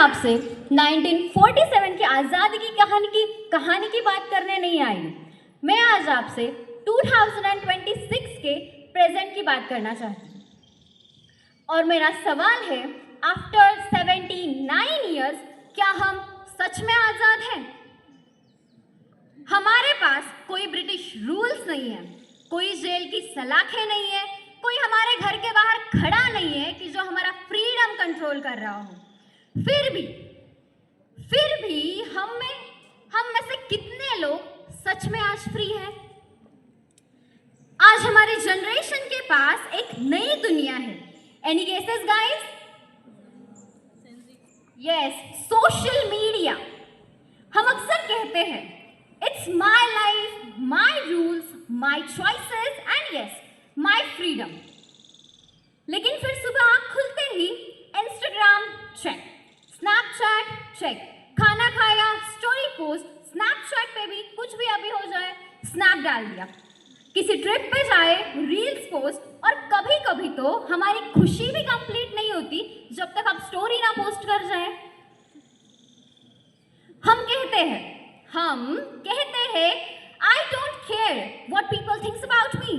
आपसे 1947 की आज़ादी की कहानी की बात करने नहीं आई। मैं आज आपसे 2026 के प्रेजेंट की बात करना चाहती हूँ। और मेरा सवाल है, आफ्टर 79 ईयर्स क्या हम सच में आज़ाद हैं? हमारे पास कोई ब्रिटिश रूल्स नहीं है, कोई जेल की सलाखें नहीं है, कोई हमारे घर के बाहर खड़ा नहीं है कि जो हमारा फ्रीडम कंट्रोल कर रहा हो। फिर भी हम में से कितने लोग सच में आज फ्री हैं? आज हमारी जनरेशन के पास एक नई दुनिया है। Any guesses guys? Yes, social media. हम अक्सर कहते हैं it's my life, my rules, my choices and yes my freedom. लेकिन फिर सुबह आँख खुलते ही इंस्टाग्राम चेक, स्नैपचैट चेक, खाना खाया, स्टोरी पोस्ट, स्नैपचैट पे भी कुछ भी अभी हो जाए स्नैप डाल दिया, किसी ट्रिप पे जाए रील्स पोस्ट, और कभी कभी तो हमारी खुशी भी कंप्लीट नहीं होती जब तक आप स्टोरी ना पोस्ट कर जाए। हम कहते हैं I don't care what people thinks about me,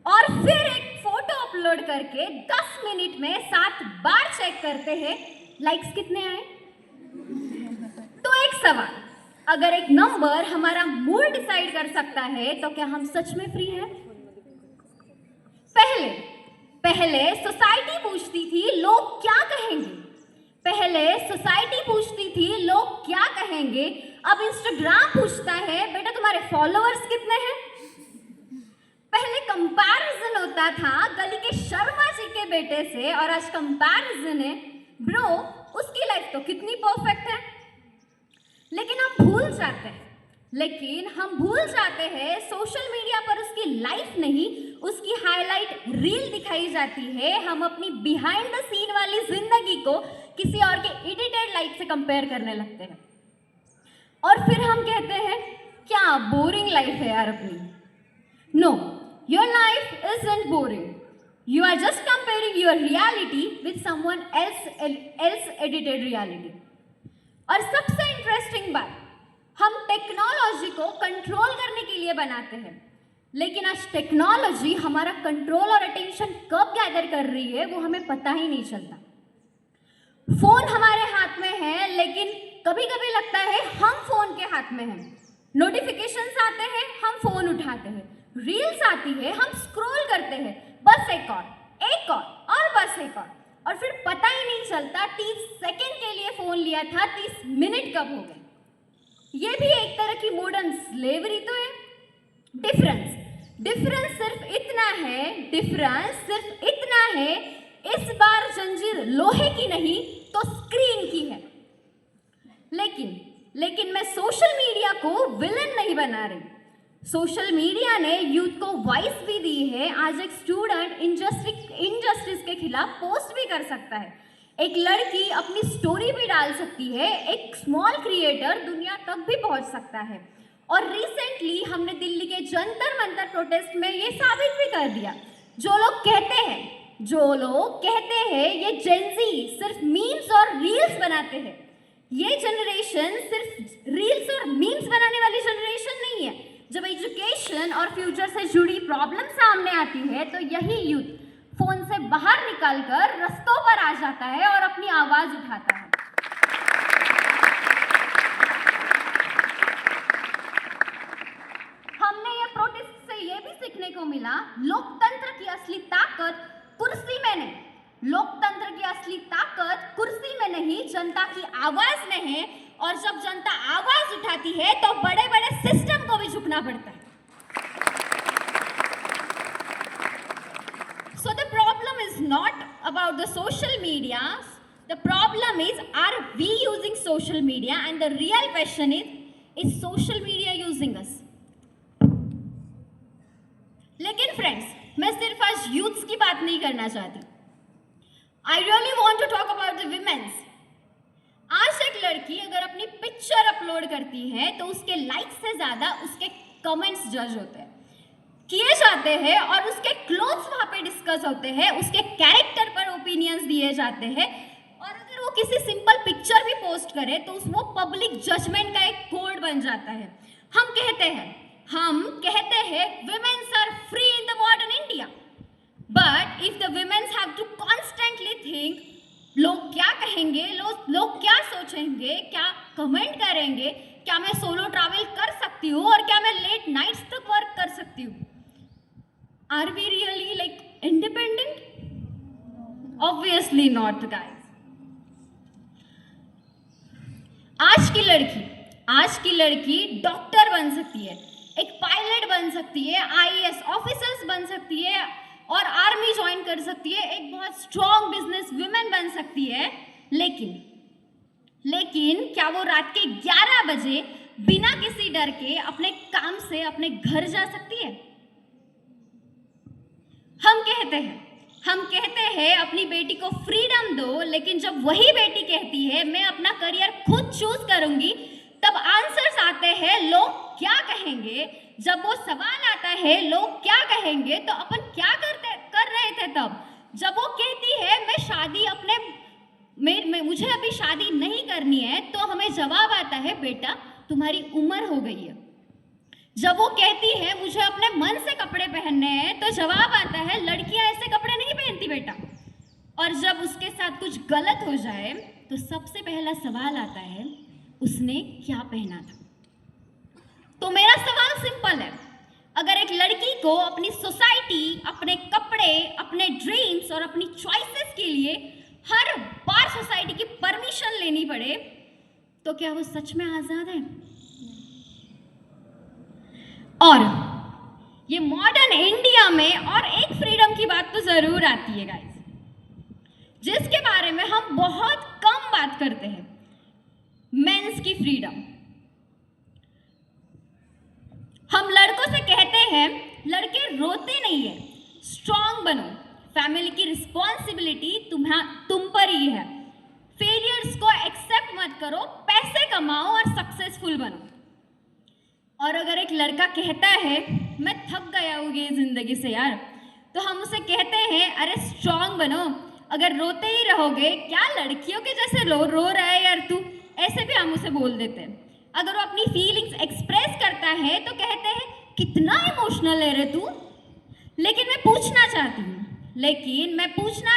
और फिर एक फोटो अपलोड करके 10 मिनट में 7 बार चेक करते हैं लाइक्स कितने आए। तो एक सवाल, अगर एक नंबर हमारा मूड डिसाइड कर सकता है तो क्या हम सच में फ्री हैं? पहले सोसाइटी पूछती थी लोग क्या कहेंगे, अब इंस्टाग्राम पूछता है बेटा तुम्हारे फॉलोअर्स कितने हैं। पहले कंपैरिजन होता था गली के शर्मा जी के बेटे से, और आज कंपैरिजन है ब्रो उसकी लाइफ तो कितनी परफेक्ट है। लेकिन हम भूल जाते हैं सोशल मीडिया पर उसकी लाइफ नहीं, उसकी हाईलाइट रील दिखाई जाती है। हम अपनी बिहाइंड द सीन वाली जिंदगी को किसी और के एडिटेड लाइफ से कंपेयर करने लगते हैं, और फिर हम कहते हैं क्या बोरिंग लाइफ है यार अपनी। No, your life isn't boring, you are just comparing your reality with someone else edited reality. और सबसे इंटरेस्टिंग बात, हम टेक्नोलॉजी को कंट्रोल करने के लिए बनाते हैं, लेकिन आज टेक्नोलॉजी हमारा कंट्रोल और अटेंशन कब गैदर कर रही है वो हमें पता ही नहीं चलता। फोन हमारे हाथ में है, लेकिन कभी कभी लगता है हम फोन के हाथ में हैं। नोटिफिकेशंस आते हैं, हम फोन उठाते हैं, रील्स आती है, हम स्क्रॉल करते हैं, बस एक और बस एक और फिर पता ही नहीं चलता 30 सेकंड के लिए फोन लिया था 30 मिनट कब हो गए। ये भी एक तरह की मॉडर्न स्लेवरी तो है। डिफरेंस सिर्फ इतना है, इस बार जंजीर लोहे की नहीं तो स्क्रीन की है। लेकिन मैं सोशल मीडिया को विलन नहीं बना रही। सोशल मीडिया ने यूथ को वॉइस भी दी है। आज एक स्टूडेंट इनजस्टिस के खिलाफ पोस्ट भी कर सकता है, एक लड़की अपनी स्टोरी भी डाल सकती है, एक स्मॉल क्रिएटर दुनिया तक भी पहुंच सकता है। और रिसेंटली हमने दिल्ली के जंतर मंतर प्रोटेस्ट में ये साबित भी कर दिया, जो लोग कहते हैं ये जेनजी सिर्फ मीम्स और रील्स बनाते हैं, ये जनरेशन सिर्फ रील्स और मीम्स बनाने वाली जनरेशन नहीं है। जब एजुकेशन और फ्यूचर से जुड़ी प्रॉब्लम सामने आती है तो यही यूथ फोन से बाहर निकलकर रस्तों पर आ जाता है और अपनी आवाज उठाता है। हमने ये प्रोटेस्ट से ये भी सीखने को मिला, लोकतंत्र की असली ताकत कुर्सी में नहीं जनता की आवाज में है, और जब जनता आवाज उठाती है तो बड़े बड़े सिस्टम को भी झुकना पड़ता है। So the problem is not about the social media. The problem is, are we using social media? And the real question is social media using us? लेकिन फ्रेंड्स, मैं सिर्फ आज यूथ्स की बात नहीं करना चाहती। I really want to talk about the women's. आज एक लड़की अगर अपनी पिक्चर अपलोड करती है तो उसके लाइक से ज्यादा उसके कमेंट्स जज होते हैं, किए जाते हैं, और उसके क्लोथ्स वहाँ पे डिस्कस होते हैं, उसके कैरेक्टर पर ओपिनियंस दिए जाते हैं। और अगर वो किसी सिंपल पिक्चर पोस्ट करें तो वो पब्लिक जजमेंट का एक कोड बन जाता है। हम कहते हैं women's are free in the modern India, but if the women's have to constantly think लोग क्या कहेंगे, लोग क्या सोचेंगे, क्या कमेंट करेंगे, क्या मैं सोलो ट्रैवल कर सकती हूँ और क्या मैं लेट नाइट्स तक वर्क कर सकती हूँ, are we really like independent? Obviously not guys. आज की लड़की डॉक्टर बन सकती है, एक पायलट बन सकती है, आईएएस ऑफिसर्स बन सकती है और आर्मी ज्वाइन कर सकती है, एक बहुत स्ट्रॉन्ग बिजनेस वुमेन बन सकती है। लेकिन क्या वो रात के 11 बजे बिना किसी डर के अपने काम से अपने घर जा सकती है? हम कहते हैं अपनी बेटी को फ्रीडम दो, लेकिन जब वही बेटी कहती है मैं अपना करियर खुद चूज करूंगी, तब आंसर्स आते हैं लोग क्या कहेंगे। जब वो सवाल आता है लोग क्या कहेंगे, तो अपन क्या कर रहे थे तब? जब वो कहती है मुझे अभी शादी नहीं करनी है, तो हमें जवाब आता है बेटा तुम्हारी उम्र हो गई है। जब वो कहती है मुझे अपने मन से कपड़े पहनने हैं, तो जवाब आता है लड़कियां ऐसे कपड़े नहीं पहनती बेटा। और जब उसके साथ कुछ गलत हो जाए तो सबसे पहला सवाल आता है उसने क्या पहना था। तो मेरा सवाल सिंपल है, अगर एक लड़की को अपनी सोसाइटी, अपने कपड़े, अपने ड्रीम्स और अपनी चॉइसेस के लिए हर बार सोसाइटी की परमिशन लेनी पड़े, तो क्या वो सच में आजाद है? और ये मॉडर्न इंडिया में और एक फ्रीडम की बात तो जरूर आती है गाइस, जिसके बारे में हम बहुत कम बात करते हैं, मेंस की फ्रीडम। हम लड़कों से कहते हैं लड़के रोते नहीं है, स्ट्रांग बनो, फैमिली की रिस्पॉन्सिबिलिटी तुम पर ही है, फेलियर्स को एक्सेप्ट मत करो, पैसे कमाओ और सक्सेसफुल बनो। और अगर एक लड़का कहता है मैं थक गया हूँ ये जिंदगी से यार, तो हम उसे कहते हैं अरे स्ट्रांग बनो, अगर रोते ही रहोगे क्या लड़कियों के जैसे रो रहा है यार तू, ऐसे भी हम उसे बोल देते हैं। अगर वो अपनी फीलिंग्स एक्सप्रेस करता है तो कहते हैं कितना इमोशनल है रे तू। लेकिन मैं पूछना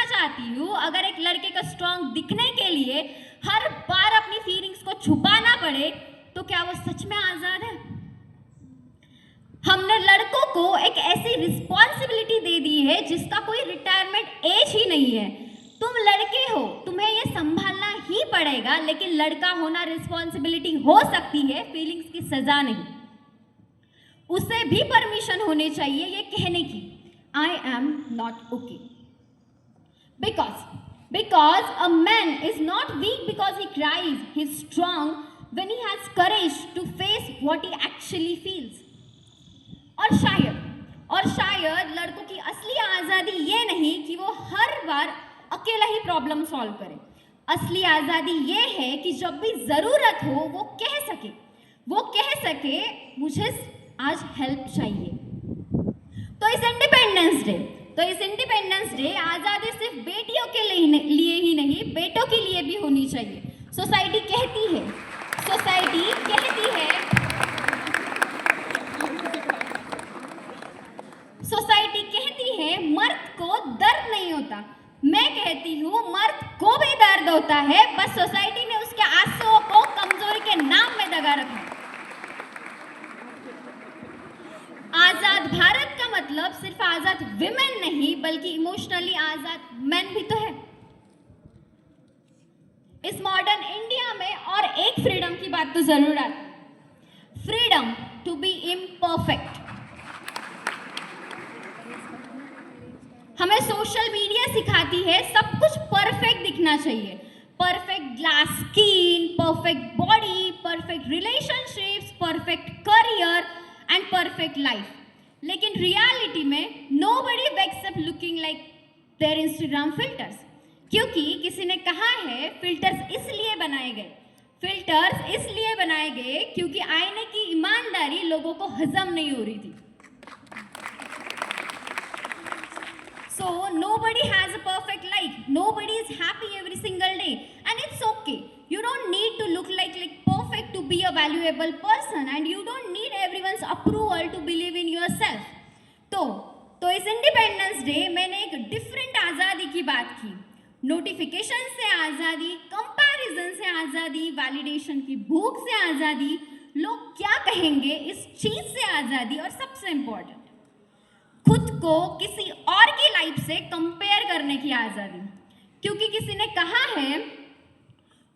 चाहती हूँ अगर एक लड़के को स्ट्रांग दिखने के लिए हर बार अपनी फीलिंग्स को छुपाना पड़े, तो क्या वो सच में आजाद है? हमने लड़कों को एक ऐसी रिस्पॉन्सिबिलिटी दे दी है जिसका कोई रिटायरमेंट एज ही नहीं है। तुम लड़के हो, तुम्हें ये संभालना ही पड़ेगा, लेकिन लड़का होना रिस्पॉन्सिबिलिटी हो सकती है, फीलिंग्स की सजा नहीं। उसे भी परमिशन होनी चाहिए ये कहने की I am not okay, because a man is not weak because he cries, he is strong when he has courage to face what he actually feels. और शायद लड़कों की असली आज़ादी ये नहीं कि वो हर बार अकेला ही प्रॉब्लम सॉल्व करे, असली आज़ादी ये है कि जब भी ज़रूरत हो वो कह सके मुझे आज हेल्प चाहिए। तो इस इंडिपेंडेंस डे आज़ादी सिर्फ बेटियों के लिए ही नहीं, बेटों के लिए भी होनी चाहिए। सोसाइटी कहती है मर्द को दर्द नहीं होता, मैं कहती हूँ मर्द को भी दर्द होता है, बस सोसाइटी ने उसके आंसुओं को कमजोरी के नाम में दगा रखा है। आजाद भारत का मतलब सिर्फ आजाद विमेन नहीं, बल्कि इमोशनली आजाद मेन भी तो है। इस मॉडर्न इंडिया में और एक फ्रीडम की बात तो जरूर आती है, फ्रीडम टू बी इम्परफेक्ट। हमें सोशल मीडिया सिखाती है सब कुछ परफेक्ट दिखना चाहिए, perfect glass skin, perfect body, perfect relationships, perfect career and perfect life. लेकिन रियलिटी में nobody wakes up looking like there Instagram filters, क्योंकि किसी ने कहा है फिल्टर्स इसलिए बनाए गए क्योंकि आईने की ईमानदारी लोगों को हजम नहीं हो रही थी। So nobody has a perfect life. Nobody is happy every single day. And it's okay. You don't need be a valuable person and you don't need everyone's approval to believe in yourself. तो इस independence day मैंने एक different आज़ादी की बात की। Notification से आज़ादी, कंपैरिजन से आज़ादी, वैलिडेशन की भूख से आज़ादी, लोग क्या कहेंगे इस चीज़ से आज़ादी, और सबसे इम्पोर्टेंट खुद को किसी और की लाइफ से कंपेयर करने की आज़ादी। क्योंकि किसी ने कहा है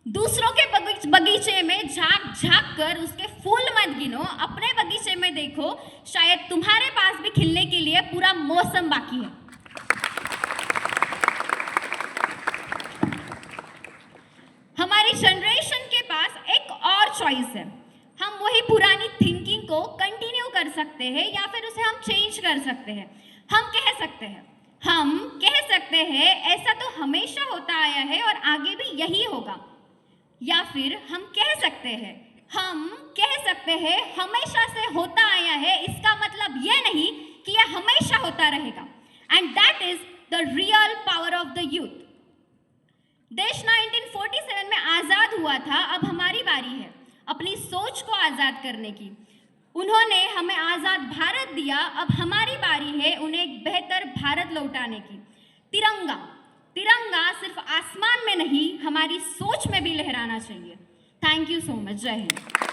दूसरों के बगीचे में झांक झांक कर उसके फूल मत गिनो, अपने बगीचे में देखो, शायद तुम्हारे पास भी खिलने के लिए पूरा मौसम बाकी है। हमारी जनरेशन के पास एक और चॉइस है। हम वही पुरानी थिंकिंग को कंटिन्यू कर सकते हैं या फिर उसे हम चेंज कर सकते हैं। हम कह सकते हैं ऐसा तो हमेशा होता आया है और आगे भी यही होगा, या फिर हम कह सकते हैं हमेशा से होता आया है, इसका मतलब यह नहीं कि यह हमेशा होता रहेगा। And that is the real power of the youth. देश 1947 में आज़ाद हुआ था, अब हमारी बारी है अपनी सोच को आज़ाद करने की। उन्होंने हमें आज़ाद भारत दिया, अब हमारी बारी है उन्हें एक बेहतर भारत लौटाने की। तिरंगा सिर्फ आसमान में नहीं, हमारी सोच में भी लहराना चाहिए। Thank you so much. जय हिंद।